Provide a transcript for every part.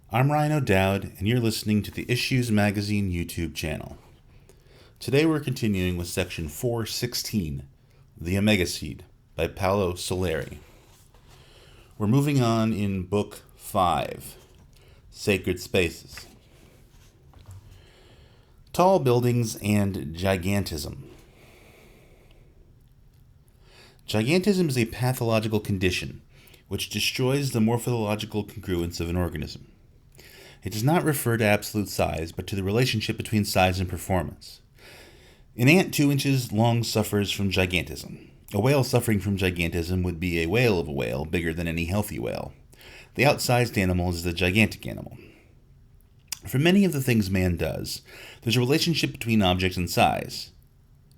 I'm Ryan O'Dowd, and you're listening to the Issues Magazine YouTube channel. Today we're continuing with section 416, The Omega Seed, by Paolo Soleri. We're moving on in Book 5, Sacred Spaces. Tall Buildings and Gigantism. Gigantism is a pathological condition which destroys the morphological congruence of an organism. It does not refer to absolute size, but to the relationship between size and performance. An ant 2 inches long suffers from gigantism. A whale suffering from gigantism would be a whale of a whale, bigger than any healthy whale. The outsized animal is the gigantic animal. For many of the things man does, there's a relationship between object and size.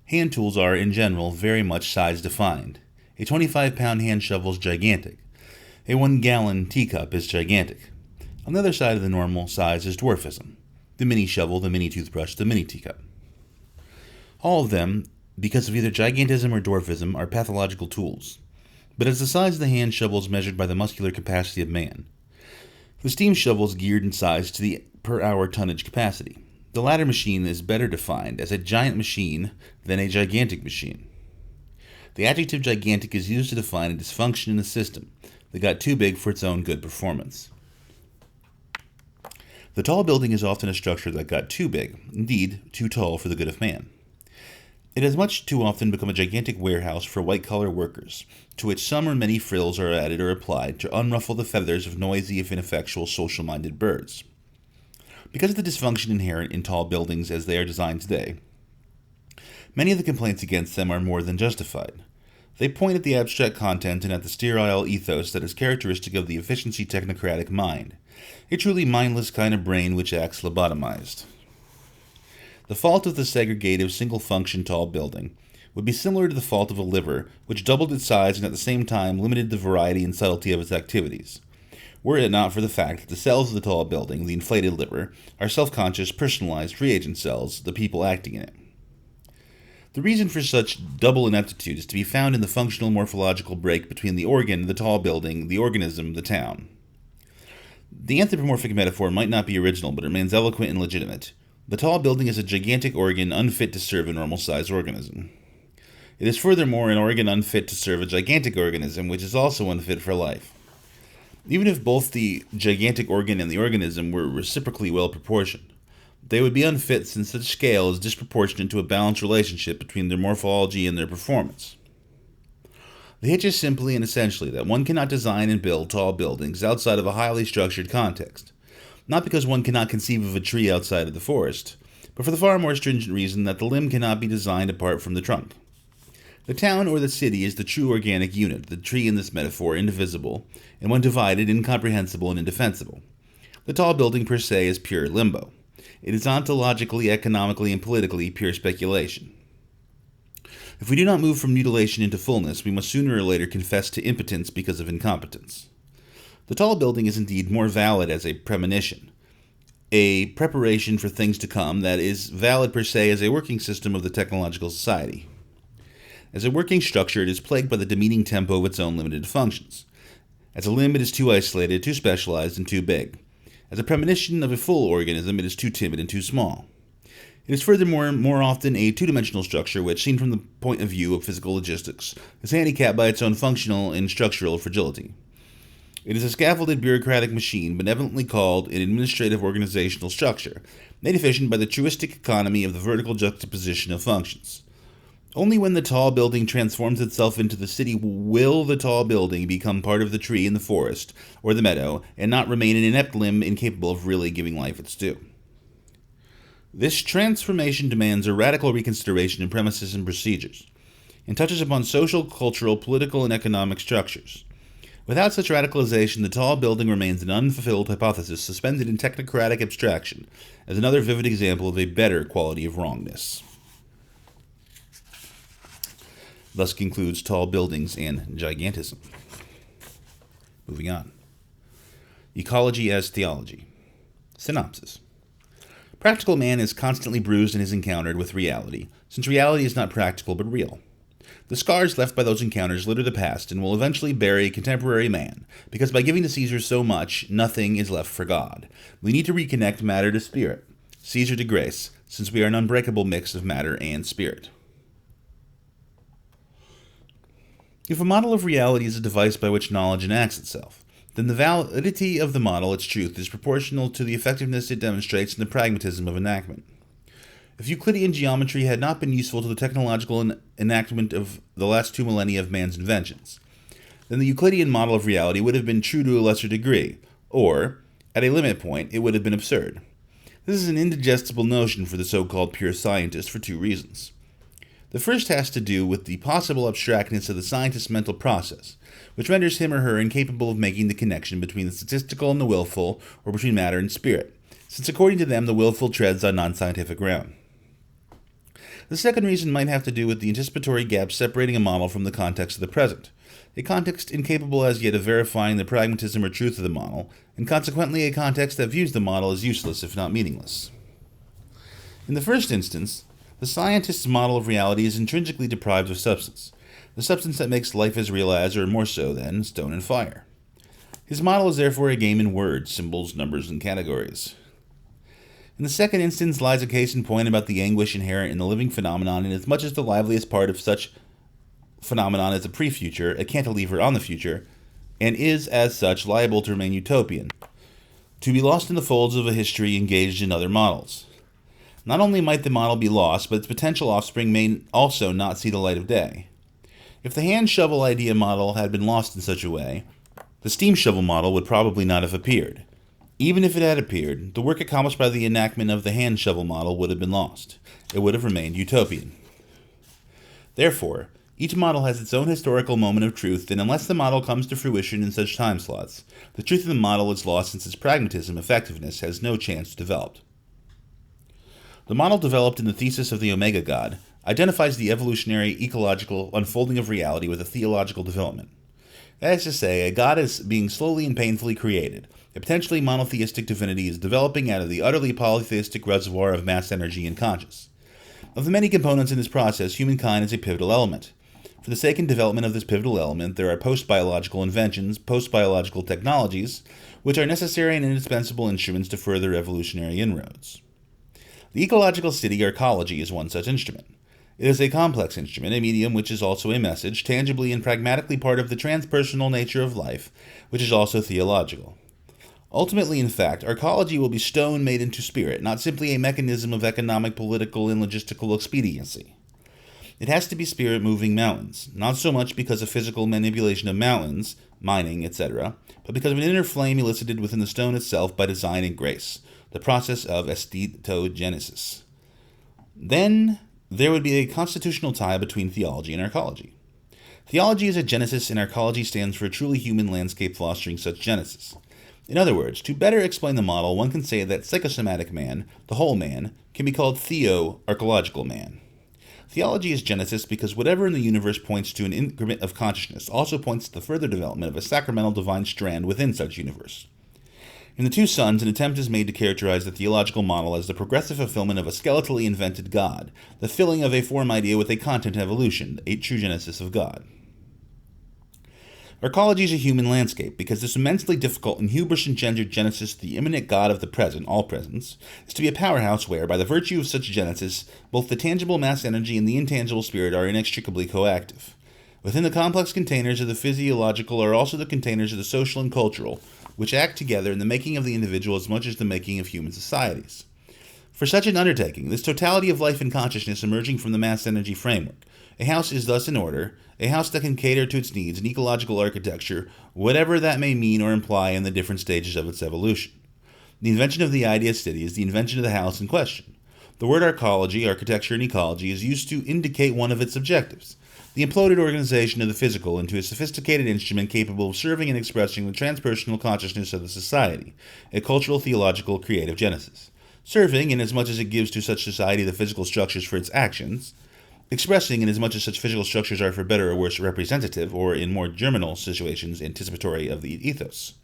Hand tools are, in general, very much size-defined. A 25-pound hand shovel is gigantic. A 1-gallon teacup is gigantic. On the other side of the normal size is dwarfism. The mini shovel, the mini toothbrush, the mini teacup. All of them, because of either gigantism or dwarfism, are pathological tools. But as the size of the hand shovel is measured by the muscular capacity of man, the steam shovel is geared in size to the per-hour tonnage capacity. The latter machine is better defined as a giant machine than a gigantic machine. The adjective gigantic is used to define a dysfunction in the system that got too big for its own good performance. The tall building is often a structure that got too big, indeed, too tall for the good of man. It has much too often become a gigantic warehouse for white-collar workers, to which some or many frills are added or applied to unruffle the feathers of noisy, if ineffectual, social-minded birds. Because of the dysfunction inherent in tall buildings as they are designed today, many of the complaints against them are more than justified. They point at the abstract content and at the sterile ethos that is characteristic of the efficiency technocratic mind, a truly mindless kind of brain which acts lobotomized. The fault of the segregative, single-function tall building would be similar to the fault of a liver, which doubled its size and at the same time limited the variety and subtlety of its activities, were it not for the fact that the cells of the tall building, the inflated liver, are self-conscious, personalized reagent cells, the people acting in it. The reason for such double ineptitude is to be found in the functional morphological break between the organ, the tall building, the organism, the town. The anthropomorphic metaphor might not be original, but remains eloquent and legitimate. The tall building is a gigantic organ unfit to serve a normal-sized organism. It is furthermore an organ unfit to serve a gigantic organism, which is also unfit for life. Even if both the gigantic organ and the organism were reciprocally well-proportioned, they would be unfit since such scale is disproportionate to a balanced relationship between their morphology and their performance. The hitch is simply and essentially that one cannot design and build tall buildings outside of a highly structured context, not because one cannot conceive of a tree outside of the forest, but for the far more stringent reason that the limb cannot be designed apart from the trunk. The town or the city is the true organic unit, the tree in this metaphor indivisible, and when divided, incomprehensible and indefensible. The tall building per se is pure limbo. It is ontologically, economically, and politically pure speculation. If we do not move from mutilation into fullness, we must sooner or later confess to impotence because of incompetence. The tall building is indeed more valid as a premonition, a preparation for things to come that is valid per se as a working system of the technological society. As a working structure, it is plagued by the demeaning tempo of its own limited functions. As a limb, it is too isolated, too specialized, and too big. As a premonition of a full organism, it is too timid and too small. It is furthermore more often a two-dimensional structure which, seen from the point of view of physical logistics, is handicapped by its own functional and structural fragility. It is a scaffolded bureaucratic machine benevolently called an administrative organizational structure, made efficient by the truistic economy of the vertical juxtaposition of functions. Only when the tall building transforms itself into the city will the tall building become part of the tree in the forest or the meadow and not remain an inept limb incapable of really giving life its due. This transformation demands a radical reconsideration in premises and procedures, and touches upon social, cultural, political, and economic structures. Without such radicalization, the tall building remains an unfulfilled hypothesis suspended in technocratic abstraction, as another vivid example of a better quality of wrongness. Thus concludes Tall Buildings and Gigantism. Moving on. Ecology as Theology. Synopsis. Practical man is constantly bruised and is encountered with reality, since reality is not practical but real. The scars left by those encounters litter the past and will eventually bury contemporary man, because by giving to Caesar so much, nothing is left for God. We need to reconnect matter to spirit, Caesar to grace, since we are an unbreakable mix of matter and spirit. If a model of reality is a device by which knowledge enacts itself, then the validity of the model, its truth, is proportional to the effectiveness it demonstrates in the pragmatism of enactment. If Euclidean geometry had not been useful to the technological enactment of the last 2 millennia of man's inventions, then the Euclidean model of reality would have been true to a lesser degree, or, at a limit point, it would have been absurd. This is an indigestible notion for the so-called pure scientist for 2 reasons. The first has to do with the possible abstractness of the scientist's mental process, which renders him or her incapable of making the connection between the statistical and the willful, or between matter and spirit, since according to them the willful treads on non-scientific ground. The second reason might have to do with the anticipatory gap separating a model from the context of the present, a context incapable as yet of verifying the pragmatism or truth of the model, and consequently a context that views the model as useless if not meaningless. In the first instance, the scientist's model of reality is intrinsically deprived of substance, the substance that makes life as real as, or more so than, stone and fire. His model is therefore a game in words, symbols, numbers, and categories. In the second instance lies a case in point about the anguish inherent in the living phenomenon, inasmuch as the liveliest part of such phenomenon is a pre-future, a cantilever on the future, and is, as such, liable to remain utopian, to be lost in the folds of a history engaged in other models. Not only might the model be lost, but its potential offspring may also not see the light of day. If the hand shovel idea model had been lost in such a way, the steam shovel model would probably not have appeared. Even if it had appeared, the work accomplished by the enactment of the hand shovel model would have been lost. It would have remained utopian. Therefore, each model has its own historical moment of truth, and unless the model comes to fruition in such time slots, the truth of the model is lost since its pragmatism effectiveness has no chance to develop. The model developed in the thesis of the Omega God identifies the evolutionary ecological unfolding of reality with a theological development. That is to say, a God is being slowly and painfully created. A potentially monotheistic divinity is developing out of the utterly polytheistic reservoir of mass energy and conscious. Of the many components in this process, humankind is a pivotal element. For the sake and development of this pivotal element, there are post-biological inventions, post-biological technologies, which are necessary and indispensable instruments to further evolutionary inroads. The ecological city, Arcology, is one such instrument. It is a complex instrument, a medium which is also a message, tangibly and pragmatically part of the transpersonal nature of life, which is also theological. Ultimately, in fact, Arcology will be stone made into spirit, not simply a mechanism of economic, political, and logistical expediency. It has to be spirit moving mountains, not so much because of physical manipulation of mountains, mining, etc., but because of an inner flame elicited within the stone itself by design and grace, the process of aesthetogenesis. Then there would be a constitutional tie between theology and arcology. Theology is a genesis, and arcology stands for a truly human landscape fostering such genesis. In other words, to better explain the model, one can say that psychosomatic man, the whole man, can be called theo-arcological man. Theology is genesis because whatever in the universe points to an increment of consciousness also points to the further development of a sacramental divine strand within such universe. In the Two Sons, an attempt is made to characterize the theological model as the progressive fulfillment of a skeletally invented God, the filling of a form idea with a content evolution, a true genesis of God. Arcology is a human landscape because this immensely difficult and hubris-engendered genesis, the immanent God of the present, all presence, is to be a powerhouse where, by the virtue of such genesis, both the tangible mass energy and the intangible spirit are inextricably coactive. Within the complex containers of the physiological are also the containers of the social and cultural, which act together in the making of the individual as much as the making of human societies. For such an undertaking, this totality of life and consciousness emerging from the mass energy framework, a house is thus in order, a house that can cater to its needs, an ecological architecture, whatever that may mean or imply in the different stages of its evolution. The invention of the idea city is the invention of the house in question. The word arcology, architecture, and ecology is used to indicate one of its objectives, the imploded organization of the physical into a sophisticated instrument capable of serving and expressing the transpersonal consciousness of the society, a cultural, theological, creative genesis. Serving, inasmuch as it gives to such society the physical structures for its actions, expressing, inasmuch as such physical structures are for better or worse representative, or in more germinal situations, anticipatory of the ethos.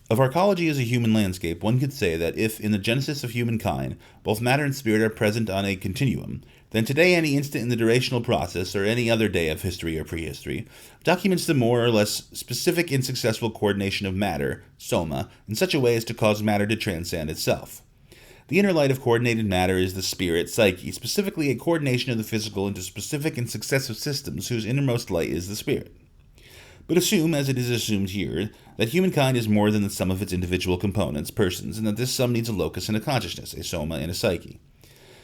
Of arcology as a human landscape, one could say that if, in the genesis of humankind, both matter and spirit are present on a continuum, then today any instant in the durational process, or any other day of history or prehistory, documents the more or less specific and successful coordination of matter, soma, in such a way as to cause matter to transcend itself. The inner light of coordinated matter is the spirit, psyche, specifically a coordination of the physical into specific and successive systems whose innermost light is the spirit. But assume, as it is assumed here, that humankind is more than the sum of its individual components, persons, and that this sum needs a locus and a consciousness, a soma and a psyche.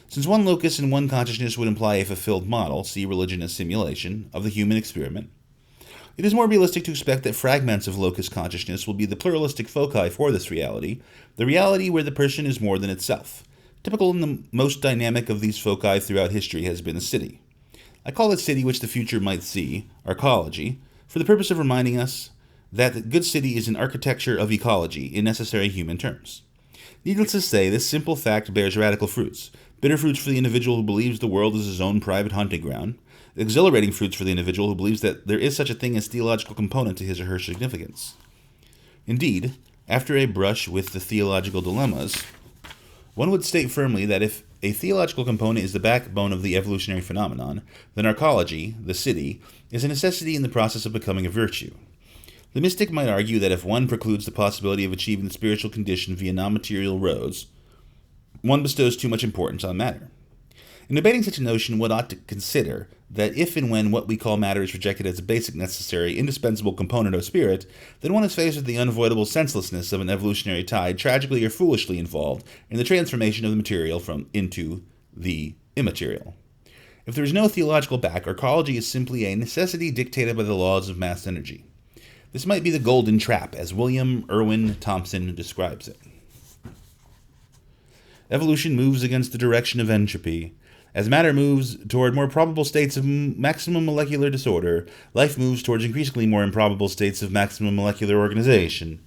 Since one locus and one consciousness would imply a fulfilled model, see religion as simulation, of the human experiment, it is more realistic to expect that fragments of locus consciousness will be the pluralistic foci for this reality, the reality where the person is more than itself. Typical in the most dynamic of these foci throughout history has been the city. I call it city which the future might see, Arcology, for the purpose of reminding us that the good city is an architecture of ecology in necessary human terms. Needless to say, this simple fact bears radical fruits. Bitter fruits for the individual who believes the world is his own private hunting ground. Exhilarating fruits for the individual who believes that there is such a thing as theological component to his or her significance. Indeed, after a brush with the theological dilemmas, one would state firmly that if a theological component is the backbone of the evolutionary phenomenon, then arcology, the city, is a necessity in the process of becoming a virtue. The mystic might argue that if one precludes the possibility of achieving the spiritual condition via non-material roads, one bestows too much importance on matter. In debating such a notion, one ought to consider that if and when what we call matter is rejected as a basic, necessary, indispensable component of spirit, then one is faced with the unavoidable senselessness of an evolutionary tide tragically or foolishly involved in the transformation of the material into the immaterial. If there is no theological back, arcology is simply a necessity dictated by the laws of mass energy. This might be the golden trap, as William Irwin Thompson describes it. Evolution moves against the direction of entropy. As matter moves toward more probable states of maximum molecular disorder, life moves towards increasingly more improbable states of maximum molecular organization.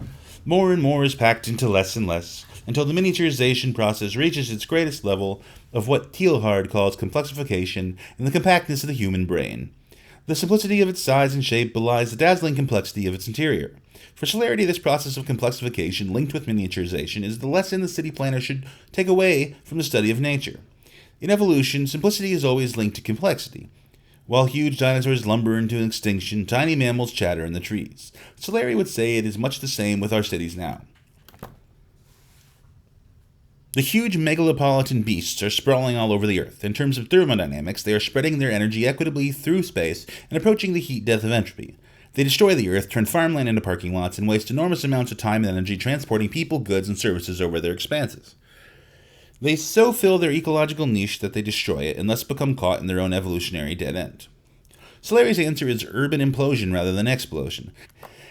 More and more is packed into less and less, until the miniaturization process reaches its greatest level of what Teilhard calls complexification in the compactness of the human brain. The simplicity of its size and shape belies the dazzling complexity of its interior. For Soleri, this process of complexification linked with miniaturization is the lesson the city planner should take away from the study of nature. In evolution, simplicity is always linked to complexity. While huge dinosaurs lumber into extinction, tiny mammals chatter in the trees. Soleri would say it is much the same with our cities now. The huge megalopolitan beasts are sprawling all over the Earth. In terms of thermodynamics, they are spreading their energy equitably through space and approaching the heat death of entropy. They destroy the Earth, turn farmland into parking lots, and waste enormous amounts of time and energy transporting people, goods, and services over their expanses. They so fill their ecological niche that they destroy it and thus become caught in their own evolutionary dead end. Soleri's answer is urban implosion rather than explosion.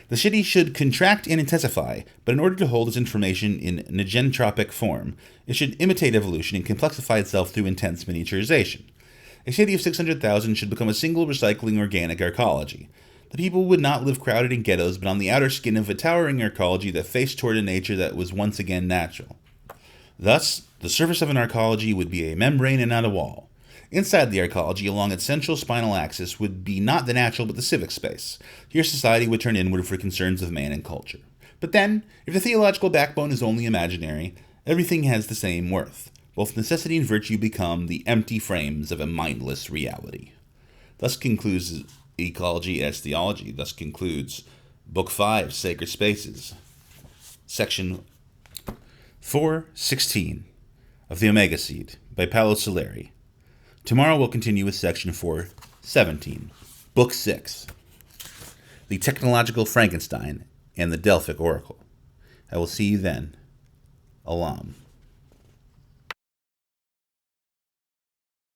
The city should contract and intensify, but in order to hold its information in negentropic form, it should imitate evolution and complexify itself through intense miniaturization. A city of 600,000 should become a single recycling organic arcology. The people would not live crowded in ghettos, but on the outer skin of a towering arcology that faced toward a nature that was once again natural. Thus, the surface of an arcology would be a membrane and not a wall. Inside the arcology, along its central spinal axis, would be not the natural but the civic space. Here society would turn inward for concerns of man and culture. But then, if the theological backbone is only imaginary, everything has the same worth. Both necessity and virtue become the empty frames of a mindless reality. Thus concludes Ecology as Theology. Thus concludes Book 5, Sacred Spaces, Section 4:16 of the Omega Seed by Paolo Soleri. Tomorrow we'll continue with Section 4:17, Book 6, The Technological Frankenstein and the Delphic Oracle. I will see you then. Alam.